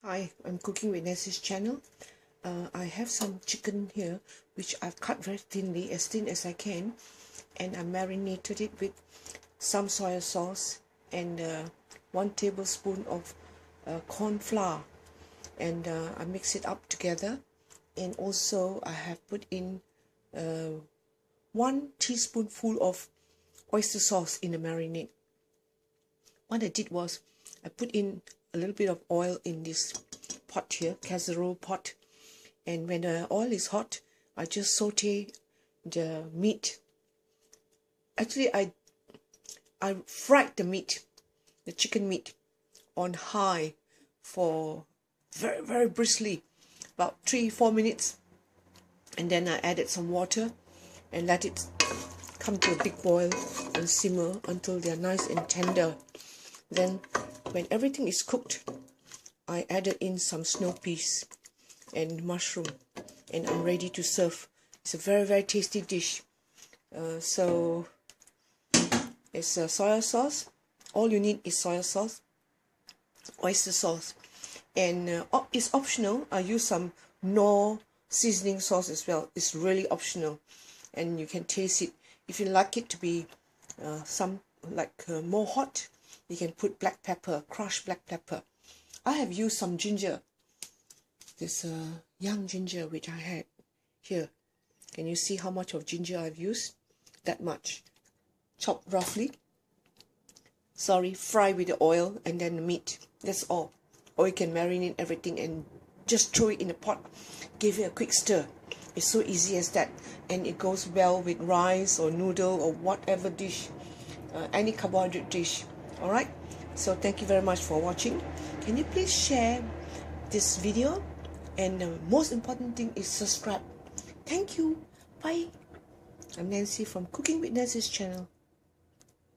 Hi, I'm cooking with Nancy's channel. I have some chicken here which I've cut very thinly, as thin as I can, and I marinated it with some soya sauce and 1 tablespoon of corn flour, and I mix it up together. And also I have put in 1 teaspoonful of oyster sauce in the marinade. What I did was I put in a little bit of oil in this pot here, casserole pot, and when the oil is hot, I just saute the meat. Actually, I fried the meat, the chicken meat, on high for very briskly, about 3-4 minutes, and then I added some water and let it come to a big boil and simmer until they are nice and tender. Then when everything is cooked, I added in some Snowpeas and mushroom, and I'm ready to serve. It's a very tasty dish. So it's soya sauce. All you need is soya sauce, oyster sauce, and it's optional. I use some Knorr seasoning sauce as well. It's really optional, and you can taste it. If you like it to be more hot, you can put black pepper, crushed black pepper. I have used some ginger, this young ginger which I had here. Can you see how much of ginger I've used? That much. Chopped roughly. Fry with the oil and then the meat. That's all. Or you can marinate everything and just throw it in a pot. Give it a quick stir. It's so easy as that. And it goes well with rice or noodle or whatever dish. Any carbohydrate dish. Alright? So thank you very much for watching. Can you please share this video? And the most important thing is subscribe. Thank you. Bye. I'm Nancy from Cooking with Nancy's channel.